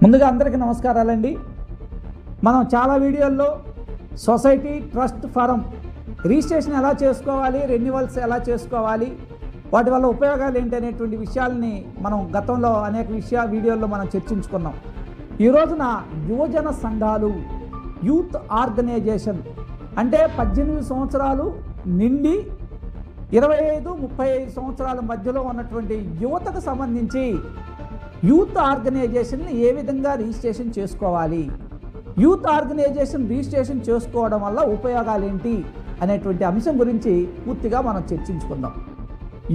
ముందుగా అందరికీ నమస్కారాలండి. మనం చాలా వీడియోల్లో సొసైటీ ట్రస్ట్ ఫారం రిజిస్ట్రేషన్ ఎలా చేసుకోవాలి, రెన్యువల్స్ ఎలా చేసుకోవాలి, వాటి వల్ల ఉపయోగాలు ఏంటి అనేటువంటి విషయాలని మనం గతంలో అనేక వీడియోల్లో మనం చర్చించుకున్నాం. ఈ రోజున యువజన సంఘాలు, యూత్ ఆర్గనైజేషన్ అంటే 18 సంవత్సరాలు నిండి 25-35 సంవత్సరాల మధ్యలో ఉన్నటువంటి యువతకు సంబంధించి యూత్ ఆర్గనైజేషన్ని ఏ విధంగా రిజిస్ట్రేషన్ చేసుకోవాలి, యూత్ ఆర్గనైజేషన్ రిజిస్ట్రేషన్ చేసుకోవడం వల్ల ఉపయోగాలు ఏంటి అనేటువంటి అంశం గురించి పూర్తిగా మనం చర్చించుకుందాం.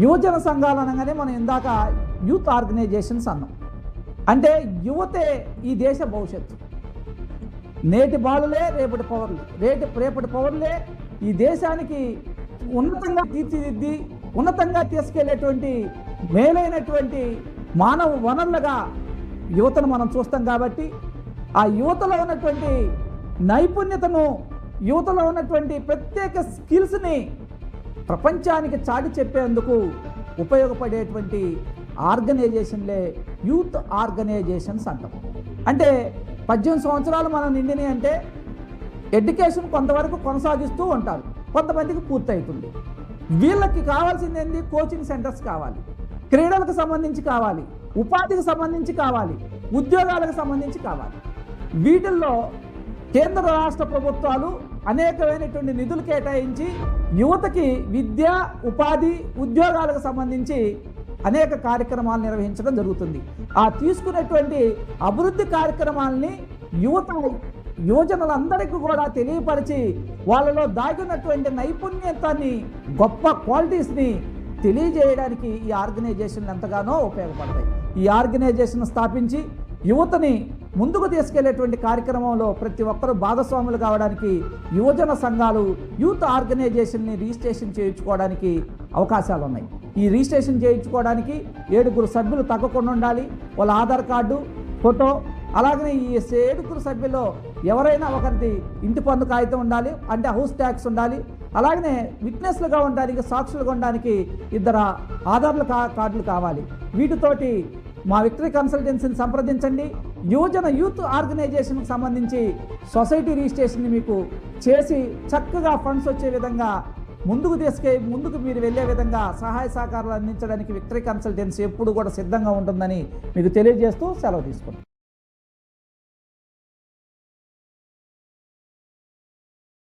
యువజన సంఘాలు అనగానే మనం ఇందాక యూత్ ఆర్గనైజేషన్స్ అన్నాం. అంటే యువతే ఈ దేశ భవిష్యత్తు. నేటి బాలులే రేపటి పౌరులు, రేపటి పౌరులే ఈ దేశానికి ఉన్నతంగా తీర్చిదిద్ది ఉన్నతంగా తీసుకెళ్లేటువంటి మేలైనటువంటి మానవ వనరులుగా యువతను మనం చూస్తాం. కాబట్టి ఆ యువతలో ఉన్నటువంటి నైపుణ్యతను, యువతలో ఉన్నటువంటి ప్రత్యేక స్కిల్స్ని ప్రపంచానికి చాటి చెప్పేందుకు ఉపయోగపడేటువంటి ఆర్గనైజేషన్లే యూత్ ఆర్గనైజేషన్స్ అంటాం. అంటే 18 సంవత్సరాలు మనం నిండిని అంటే ఎడ్యుకేషన్ కొంతవరకు కొనసాగిస్తూ ఉంటారు, కొంతమందికి పూర్తవుతుంది. వీళ్ళకి కావాల్సింది ఏంటి? కోచింగ్ సెంటర్స్ కావాలి, క్రీడలకు సంబంధించి కావాలి, ఉపాధికి సంబంధించి కావాలి, ఉద్యోగాలకు సంబంధించి కావాలి. వీటిల్లో కేంద్ర రాష్ట్ర ప్రభుత్వాలు అనేకమైనటువంటి నిధులు కేటాయించి యువతకి విద్య, ఉపాధి, ఉద్యోగాలకు సంబంధించి అనేక కార్యక్రమాలు నిర్వహించడం జరుగుతుంది. ఆ తీసుకున్నటువంటి అభివృద్ధి కార్యక్రమాలని యువజనులందరికీ కూడా తెలియపరిచి వాళ్ళలో దాగినటువంటి నైపుణ్యతని, గొప్ప క్వాలిటీస్ని తెలియజేయడానికి ఈ ఆర్గనైజేషన్లు ఎంతగానో ఉపయోగపడతాయి. ఈ ఆర్గనైజేషన్ స్థాపించి యువతని ముందుకు తీసుకెళ్లేటువంటి కార్యక్రమంలో ప్రతి ఒక్కరూ భాగస్వాములు కావడానికి యువజన సంఘాలు, యూత్ ఆర్గనైజేషన్ని రిజిస్ట్రేషన్ చేయించుకోవడానికి అవకాశాలు ఉన్నాయి. ఈ రిజిస్ట్రేషన్ చేయించుకోవడానికి 7 సభ్యులు తగ్గకుండా ఉండాలి. వాళ్ళ ఆధార్ కార్డు, ఫోటో, అలాగనే ఈ 7 సభ్యుల్లో ఎవరైనా ఒకరిది ఇంటి పన్ను కాగితం ఉండాలి, అంటే హౌస్ ట్యాక్స్ ఉండాలి. అలాగనే విట్నెస్లుగా ఉండడానికి, సాక్షులుగా ఉండడానికి 2 ఆధార్ కార్డులు కావాలి. వీటితోటి మా విక్టరీ కన్సల్టెన్సీని సంప్రదించండి. యూత్ ఆర్గనైజేషన్కి సంబంధించి సొసైటీ రిజిస్ట్రేషన్ని మీకు చేసి చక్కగా ఫండ్స్ వచ్చే విధంగా ముందుకు మీరు వెళ్ళే విధంగా సహాయ సహకారాలు అందించడానికి విక్టరీ కన్సల్టెన్సీ ఎప్పుడు కూడా సిద్ధంగా ఉంటుందని మీకు తెలియజేస్తూ సెలవు తీసుకుంటాం.